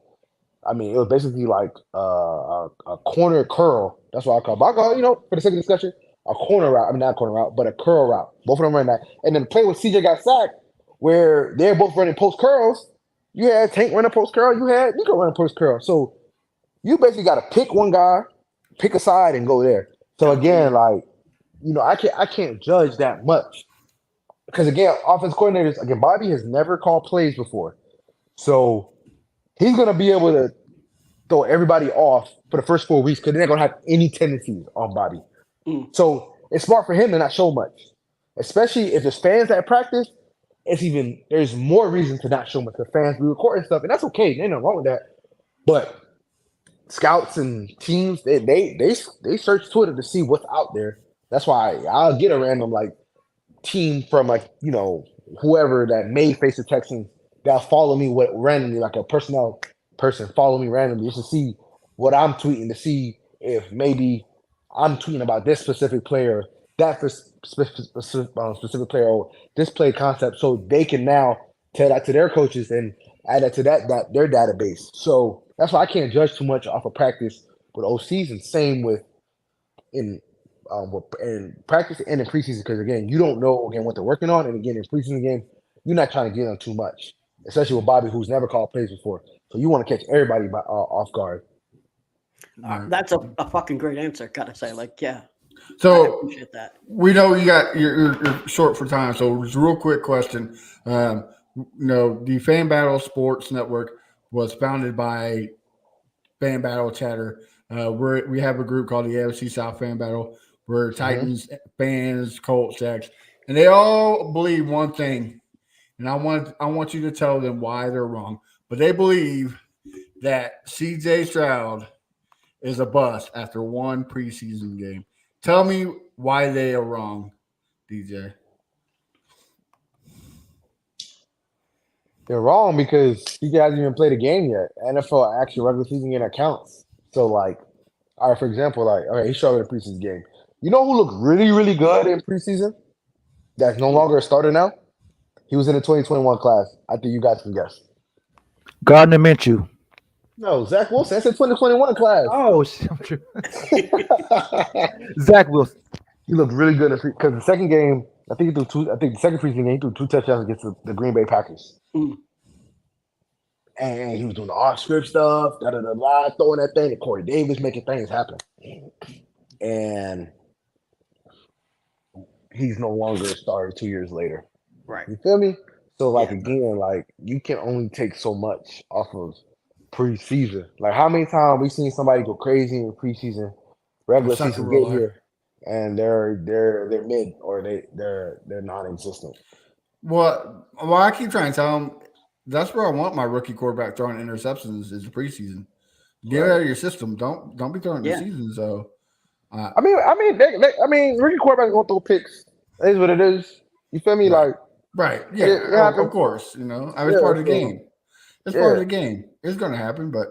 it was basically like a corner curl. That's what I call it. But I call it, for the sake of discussion, a corner route. I mean, not a corner route, but a curl route. Both of them running that. And then the play with CJ got sacked, where they're both running post curls. You had Tank running post curl. You had Nico running post curl. So you basically got to pick one guy, pick a side, and go there. So again, like, I can't judge that much. Because again, offense coordinators, Bobby has never called plays before. So he's going to be able to throw everybody off for the first 4 weeks because they're not going to have any tendencies on Bobby. So it's smart for him to not show much, especially if there's fans at practice. There's more reason to not show much. The fans be recording stuff, and that's okay. There's nothing wrong with that. But scouts and teams, they search Twitter to see what's out there. That's why I'll get a random like team from like whoever that may face the Texans that follow me randomly, like a personnel person follow me randomly just to see what I'm tweeting, to see if maybe I'm tweeting about this specific player, that specific player, or this play concept, so they can now tell that to their coaches and add that to their database. So that's why I can't judge too much off of practice with OCs, and same with in practice and in preseason, because again, you don't know what they're working on, and again in preseason game, you're not trying to get on too much, especially with Bobby, who's never called plays before. So you want to catch everybody off guard. That's a fucking great answer, gotta say. Like, yeah. So I appreciate that. We know you're short for time, so just a real quick question. The Fan Battle Sports Network was founded by Fan Battle Chatter. We have a group called the AFC South Fan Battle. We're Titans fans, Colts, Jacks, and they all believe one thing. And I want you to tell them why they're wrong. But they believe that CJ Stroud is a bust after one preseason game. Tell me why they are wrong, DJ. They're wrong because he hasn't even played a game yet. NFL actual regular season game that counts. So like, all right, for example, like, okay, he showed up in a preseason game. You know who looked really, really good in preseason? That's no longer a starter now. He was in the 2021 class. I think you guys can guess. Gardner Minshew. No, Zach Wilson. That's a 2021 class. Oh, shit. Zach Wilson. He looked really good because the second game, I think the second preseason game, he threw 2 touchdowns against the Green Bay Packers. And he was doing the off-script stuff, throwing that thing, and Corey Davis making things happen. And he's no longer a starter 2 years later. Right. You feel me? So, like, again, like, you can only take so much off of preseason. Like, how many times we seen somebody go crazy in preseason, regular season get here, and they're mid or they're non-existent. Well, I keep trying to tell them that's where I want my rookie quarterback throwing interceptions is the preseason. Get it out of your system. Don't be throwing the season. So, I mean, rookie quarterbacks gonna throw picks. It is what it is. You feel me? Right. Like, right? Yeah, of course. It's part of the game. It's part of the game. It's going to happen, but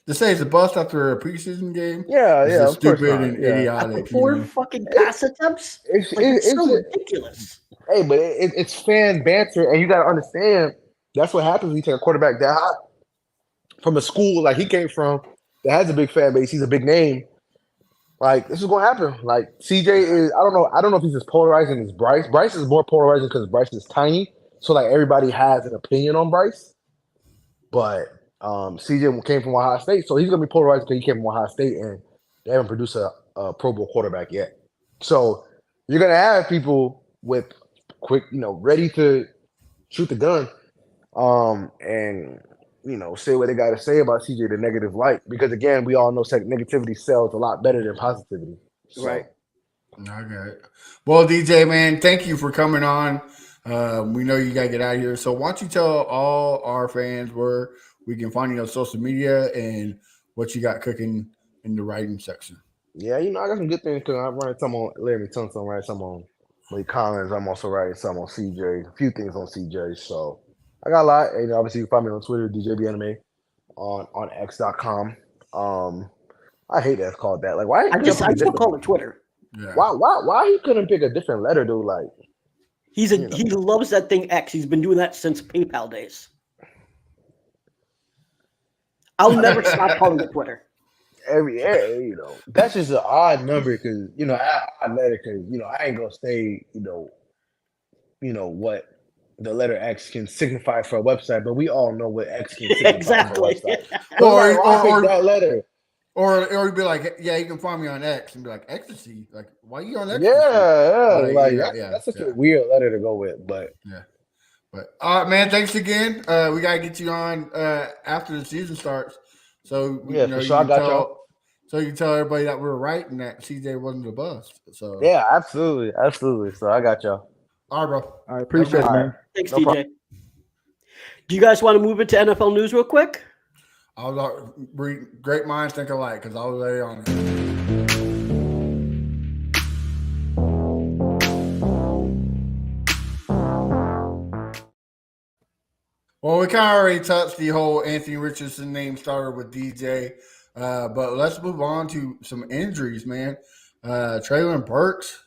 to say it's a bust after a preseason game, is stupid and idiotic. After 4 fucking pass attempts, it's so ridiculous. Hey, but it's fan banter, and you got to understand that's what happens when you take a quarterback that hot from a school like he came from that has a big fan base. He's a big name. Like, this is going to happen. Like, CJ is, I don't know if he's as polarizing as Bryce. Bryce is more polarizing because Bryce is tiny. So, like, everybody has an opinion on Bryce. But CJ came from Ohio State. So, he's going to be polarized because he came from Ohio State and they haven't produced a Pro Bowl quarterback yet. So, you're going to have people with quick, ready to shoot the gun and say what they got to say about CJ, the negative light. Because, again, we all know negativity sells a lot better than positivity. So. Right. Okay. Well, DJ, man, thank you for coming on. We know you got to get out of here. So why don't you tell all our fans where we can find you on social media and what you got cooking in the writing section? Yeah, I got some good things cooking. I'm writing some on Larry Tunsil. I'm writing some on Malik Collins. I'm also writing some on CJ. A few things on CJ. So I got a lot. And obviously, you can find me on Twitter, DJ Bien-Aime, on X.com. I hate that it's called that. Like, why? I still call it Twitter. Yeah. Why he couldn't pick a different letter, dude? Like, he loves that thing X. He's been doing that since PayPal days. I'll never stop calling it Twitter. That's just an odd number because odd letter because I ain't gonna say what the letter X can signify for a website, but we all know what X can signify exactly. for a website. Or that letter. Or you'd be like, yeah, you can find me on X, and be like, ecstasy. Like, why are you on ecstasy? That's such a weird letter to go with, but yeah. But all right, man, thanks again. We gotta get you on after the season starts. So for sure, I got y'all. So you can tell everybody that we're right and that CJ wasn't a bust. So yeah, absolutely. So I got y'all. All right, bro. All right, appreciate it, man. Thanks, No DJ. problem. Do you guys want to move into NFL news real quick? I was great minds think alike because I was already on it. Well, we kind of already touched the whole Anthony Richardson name starter with DJ, but let's move on to some injuries, man. Traylon Burks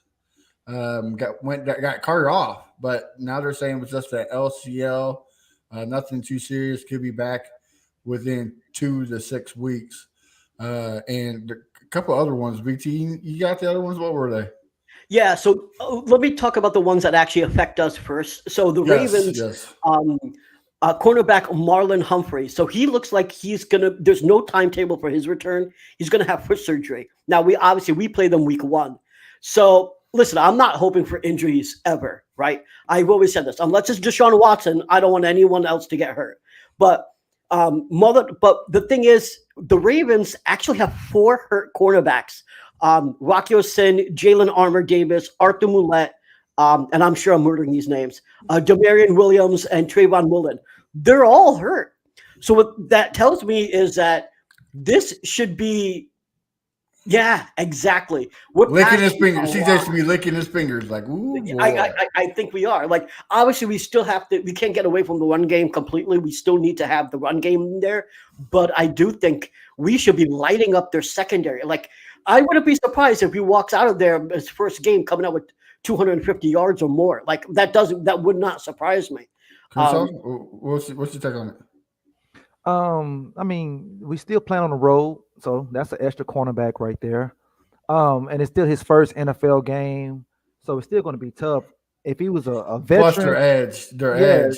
got carted off, but now they're saying it was just an LCL, nothing too serious. Could be back within 2 to 6 weeks. And a couple other ones. BT, you got the other ones? What were they? Yeah, so let me talk about the ones that actually affect us first. So the Ravens, cornerback Marlon Humphrey. So he looks like there's no timetable for his return. He's gonna have foot surgery. Now we play them week 1. So listen, I'm not hoping for injuries ever, right? I've always said this. Unless it's Deshaun Watson, I don't want anyone else to get hurt. But the thing is, the Ravens actually have 4 hurt cornerbacks. Rocky Sin, Jalen Armour Davis, Arthur Moulette, and I'm sure I'm murdering these names, Demarion Williams and Trayvon Mullen. They're all hurt. So what that tells me is that this should be, yeah, exactly. Licking his fingers. CJ should be licking his fingers like, ooh. I think we are. Like, obviously, we can't get away from the run game completely. We still need to have the run game in there. But I do think we should be lighting up their secondary. Like, I wouldn't be surprised if he walks out of there his first game coming out with 250 yards or more. Like, that would not surprise me. What's your take on it? I mean, we still playing on the road, so that's an extra cornerback right there. And it's still his first NFL game, so it's still going to be tough. If he was a veteran, plus their edge, they're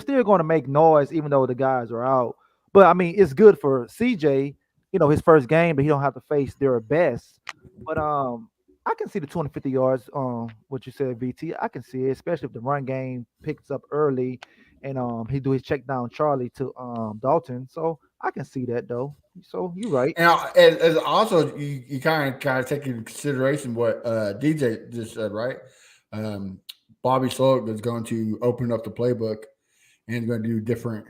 still going to make noise even though the guys are out. But I mean, it's good for CJ, his first game, but he don't have to face their best. But I can see the 250 yards. What you said, VT, I can see it, especially if the run game picks up early. And he do his check down Charlie to Dalton, so I can see that though. So you're right. And as also you kind of take into consideration what DJ just said, right? Bobby Sloak is going to open up the playbook and going to do different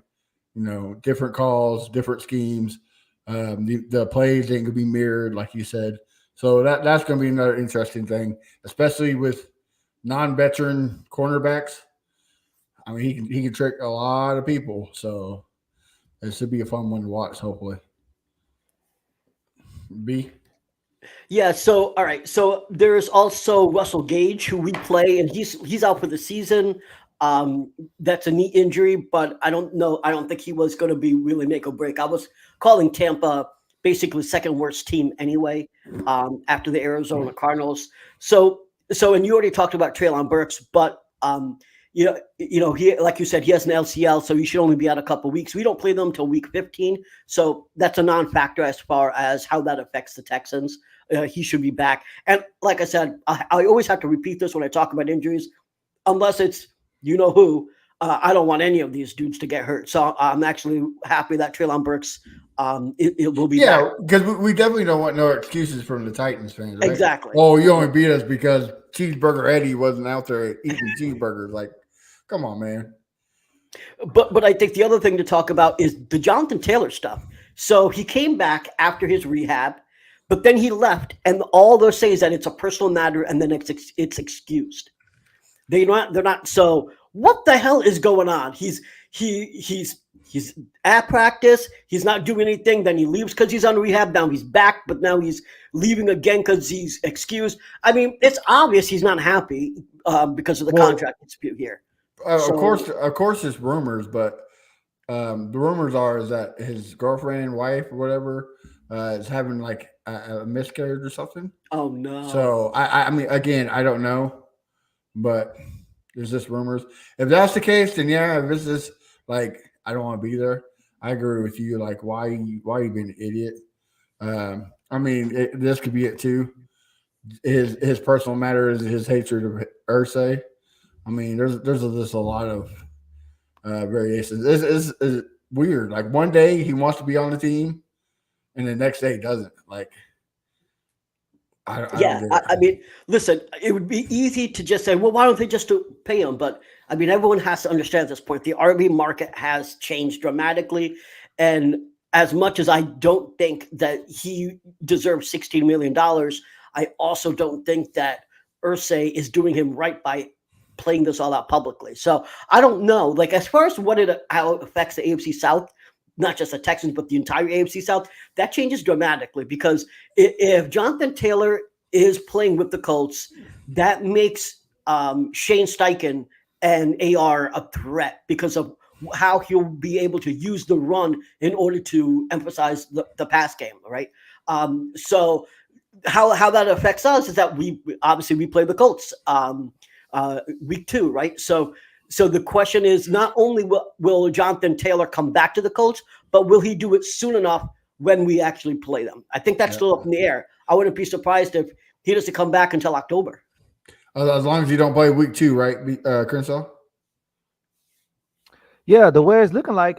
calls, different schemes. The plays ain't gonna be mirrored, like you said. So that's going to be another interesting thing, especially with non-veteran cornerbacks. I mean, he can trick a lot of people, so it should be a fun one to watch, hopefully. B? Yeah, so all right. So there's also Russell Gage, who we play, and he's out for the season. That's a knee injury, but I don't know. I don't think he was going to be really make or break. I was calling Tampa basically second worst team anyway, after the Arizona Cardinals. So and you already talked about Traylon Burks, but he, like you said, he has an LCL, so he should only be out a couple of weeks. We don't play them until week 15, so that's a non-factor as far as how that affects the Texans. He should be back. And like I said, I always have to repeat this when I talk about injuries, unless it's who. I don't want any of these dudes to get hurt. So I'm actually happy that Traylon Burks it will be back. Yeah, because we definitely don't want no excuses from the Titans fans, right? Exactly. Oh, you only beat us because Cheeseburger Eddie wasn't out there eating cheeseburgers. Like, come on, man. But I think the other thing to talk about is the Jonathan Taylor stuff. So he came back after his rehab, but then he left, and all they're saying is that it's a personal matter, and then it's excused. They're not. So what the hell is going on? He's at practice. He's not doing anything. Then he leaves because he's on rehab. Now he's back, but now he's leaving again because he's excused. I mean, it's obvious he's not happy because of the contract dispute here. Of course, it's rumors, but the rumors is that his girlfriend, wife, or whatever, is having like a miscarriage or something. Oh no! So I mean, again, I don't know, but there's just rumors. If that's the case, then yeah, if it's just like I don't want to be there, I agree with you. Like, why you being an idiot? I mean, this could be it too. His personal matter is his hatred of Irsay. I mean, there's just a lot of variations. It's weird. Like one day he wants to be on the team, and the next day he doesn't. Like, I mean, listen, it would be easy to just say, well, why don't they just pay him? But I mean, everyone has to understand at this point, the RB market has changed dramatically, and as much as I don't think that he deserves $16 million, I also don't think that Irsay is doing him right by playing this all out publicly. So I don't know. Like as far as how it affects the AFC South, not just the Texans but the entire AFC South, that changes dramatically because if Jonathan Taylor is playing with the Colts, that makes Shane Steichen and AR a threat because of how he'll be able to use the run in order to emphasize the pass game, right? So how that affects us is that we play the Colts week 2, right? So the question is not only will Jonathan Taylor come back to the Colts, but will he do it soon enough when we actually play them? I think that's still up in the air. I wouldn't be surprised if he doesn't come back until October. As long as you don't play week 2, right, Crenshaw? Yeah, the way it's looking like,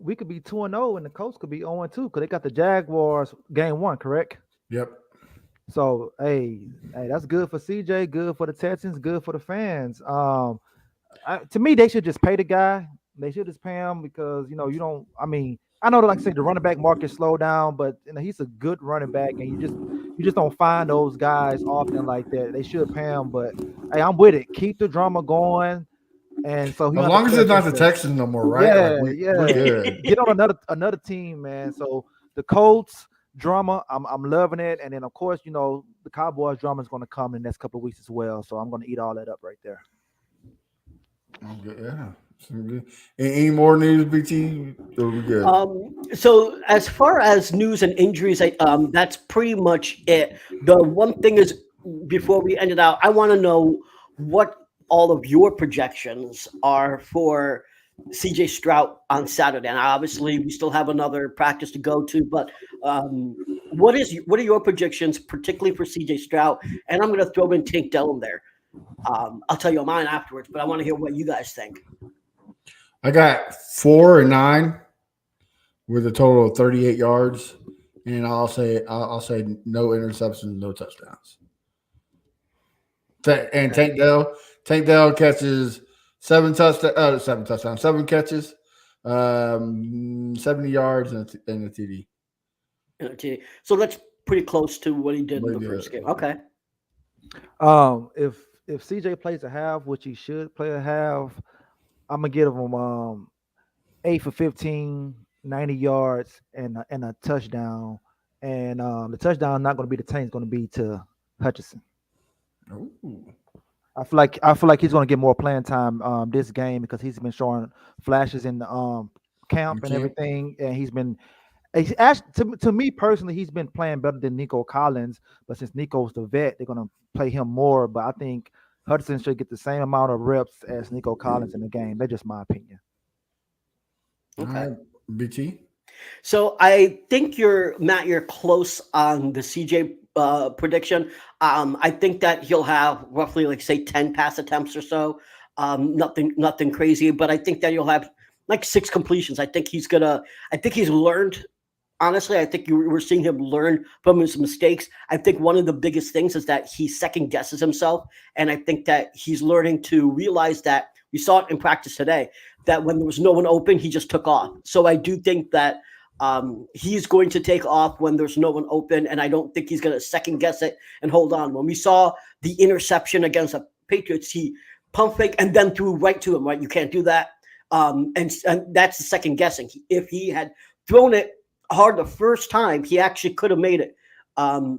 we could be 2-0 and the Colts could be 0-2 because they got the Jaguars game 1, correct? Yep. So, hey, that's good for CJ, good for the Texans, good for the fans. To me, they should just pay the guy. They should just pay him because you don't. I mean, I know, like I said, the running back market slowed down, but he's a good running back, and you just don't find those guys often like that. They should pay him, but hey, I'm with it. Keep the drama going. And so as long as it's not the Texans no more, right? Yeah, we're good. Get on another team, man. So the Colts drama, I'm loving it. And then of course, the Cowboys drama is going to come in the next couple of weeks as well. So I'm going to eat all that up right there. Okay, yeah. Good. Any more news, BT? We're good. So as far as news and injuries, that's pretty much it. The one thing is, before we end it out, I want to know what all of your projections are for CJ Stroud on Saturday. And obviously we still have another practice to go to, but what are your projections, particularly for CJ Stroud? And I'm going to throw in Tank Dell in there. I'll tell you mine afterwards, but I want to hear what you guys think. I got 4 and 9 with a total of 38 yards, and I'll say no interceptions, no touchdowns. And Tank Dell catches 7 catches, 70 yards and a TD. So that's pretty close to what he did in the first game. Okay. If CJ plays a half, which he should play a half, I'm gonna give him 8 for 15, 90 yards and a touchdown. And the touchdown is not going to be to Tank, it's going to be to Hutchinson. Ooh. I feel like he's going to get more playing time this game because he's been showing flashes in the camp and everything, and he's actually, to me personally, he's been playing better than Nico Collins. But since Nico's the vet, they're going to play him more. But I think Hudson should get the same amount of reps as Nico Collins in the game. That's just my opinion. Okay, BT. So I think you're close on the CJ prediction. I think that he'll have roughly, like, say, 10 pass attempts or so. Nothing crazy, but I think that he'll have like 6 completions. I think he's learned. Honestly, I think we're seeing him learn from his mistakes. I think one of the biggest things is that he second guesses himself. And I think that he's learning to realize that, we saw it in practice today, that when there was no one open, he just took off. So I do think that he's going to take off when there's no one open. And I don't think he's going to second guess it and hold on. When we saw the interception against the Patriots, he pump fake and then threw right to him, right? You can't do that. And that's the second guessing. If he had thrown it hard the first time, he actually could have made it, and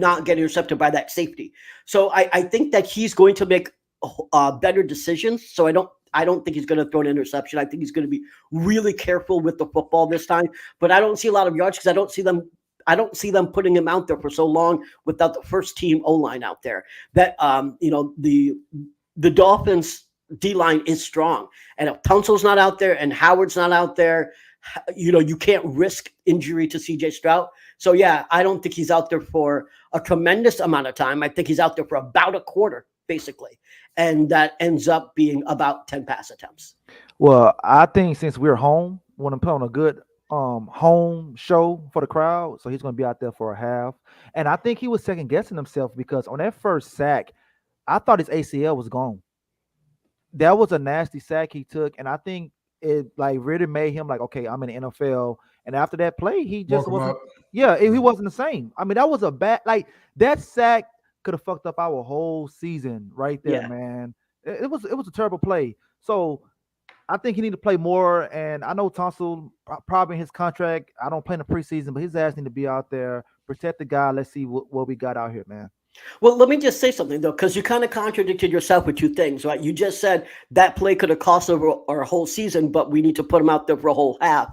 not get intercepted by that safety. So I think that he's going to make better decisions. So I don't think he's going to throw an interception. I think he's going to be really careful with the football this time. But I don't see a lot of yards because I don't see them putting him out there for so long without the first team O-line out there. That the Dolphins D-line is strong, and if Tunsil's not out there and Howard's not out there, you can't risk injury to CJ Stroud. So yeah, I don't think he's out there for a tremendous amount of time. I think he's out there for about a quarter, basically. And that ends up being about 10 pass attempts. Well, I think since we're home, we want to put on a good home show for the crowd. So he's going to be out there for a half. And I think he was second guessing himself because on that first sack, I thought his ACL was gone. That was a nasty sack he took. And I think it really made him like, okay, I'm in the NFL. And after that play, he just wasn't. Yeah, he wasn't the same. I mean, that was a bad, that sack could have fucked up our whole season right there, Yeah. man. It was a terrible play. So I think he need to play more. And I know Tunsil probably in his contract. I don't play in the preseason, but his ass need to be out there, protect the guy. Let's see what we got out here, man. Well, let me just say something, though, because you kind of contradicted yourself with two things, right? You just said that play could have cost over our whole season, but we need to put him out there for a whole half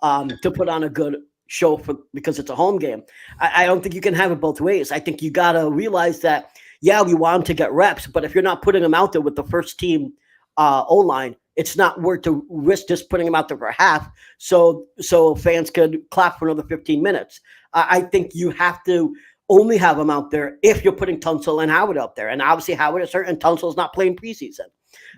to put on a good show because it's a home game. I don't think you can have it both ways. I think you got to realize that, yeah, we want him to get reps, but if you're not putting him out there with the first team O-line, it's not worth to risk just putting him out there for half so fans could clap for another 15 minutes. I think you have to only have him out there if you're putting Tunsil and Howard out there. And obviously Howard is hurt and Tunsil's not playing preseason.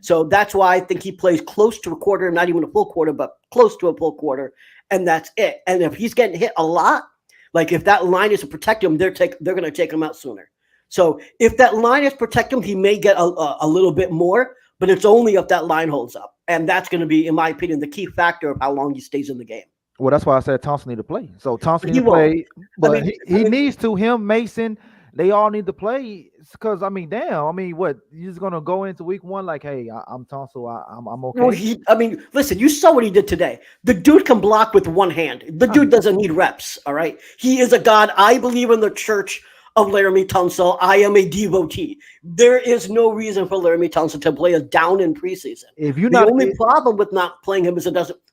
So that's why I think he plays close to a quarter, not even a full quarter, but close to a full quarter. And that's it. And if he's getting hit a lot, like if that line is to protect him, they're going to take him out sooner. So if that line is protect him, he may get a little bit more, but it's only if that line holds up. And that's going to be, in my opinion, the key factor of how long he stays in the game. Well, that's why I said Thompson need to play. So Thompson need to play, but he needs to. Him, Mason, they all need to play because what? You're just gonna go into week one like, hey, I'm Thompson, I'm okay. Well, listen, you saw what he did today. The dude can block with one hand. The dude doesn't need reps. All right, he is a god. I believe in the church of Laramie Tunsil. I am a devotee. There is no reason for Laramie Tunsil to play us down in preseason. The only problem with not playing him is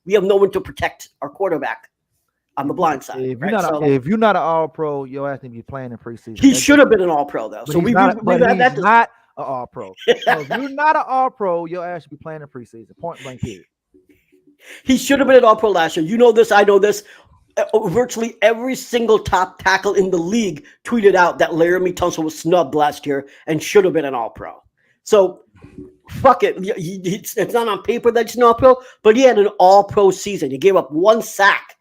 we have no one to protect our quarterback on the blind side. If you're not an All-Pro, you'll have to be playing in preseason. He should have been an All-Pro though. So he's not an All-Pro. So if you're not an All-Pro, you'll actually be playing in preseason. Point blank period. He should have been an All-Pro last year. You know this. I know this. Virtually every single top tackle in the league tweeted out that Laramie Tunsil was snubbed last year and should have been an All-Pro. So, fuck it. It's not on paper that he's an All-Pro, but he had an All-Pro season. He gave up one sack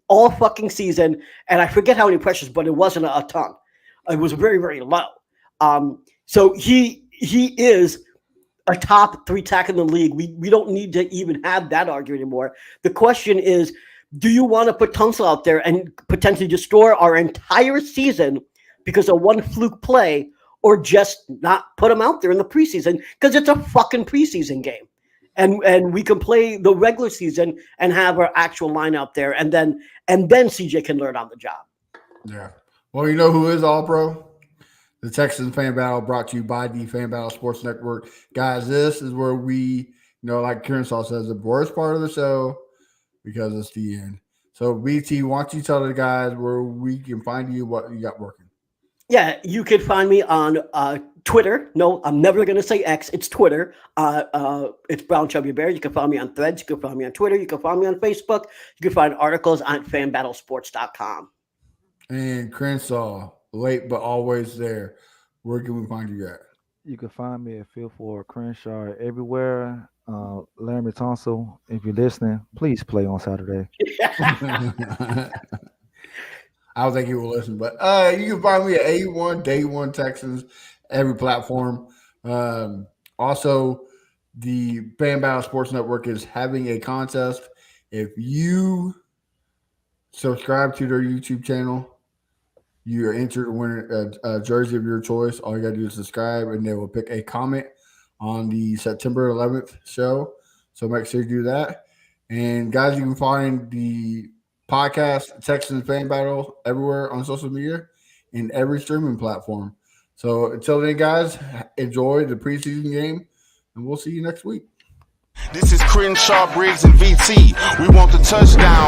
all fucking season, and I forget how many pressures, but it wasn't a ton. It was very, very low. So he is a top 3 tackle in the league. We don't need to even have that argument anymore. The question is, do you want to put Tunsil out there and potentially destroy our entire season because of one fluke play, or just not put him out there in the preseason because it's a fucking preseason game, and we can play the regular season and have our actual line out there, and then CJ can learn on the job. Yeah. Well, you know who is All-Pro? The Texans Fan Battle, brought to you by the Fan Battle Sports Network. Guys, this is where we, like Kearshaw says, the worst part of the show, because it's the end. So, BT, why don't you tell the guys where we can find you, what you got working? Yeah, you can find me on Twitter. No, I'm never going to say X. It's Twitter. It's Brown Chubby Bear. You can find me on Threads. You can find me on Twitter. You can find me on Facebook. You can find articles on fanbattlesports.com. And Crenshaw, late but always there. Where can we find you at? You can find me at Feel for Crenshaw everywhere. Laramie Tunsil, if you're listening, please play on Saturday. I don't think he will listen, but you can find me at A1 Day One Texans, every platform. Also, the Fan Battle Sports Network is having a contest. If you subscribe to their YouTube channel, you are entered to win a jersey of your choice. All you got to do is subscribe, and they will pick a comment on the September 11th show. So make sure you do that. And guys, you can find the podcast Texans Fan Battle everywhere on social media and every streaming platform. So until then, guys, enjoy the preseason game, and we'll see you next week. This is Crenshaw, Briggs, and VT. We want the touchdown.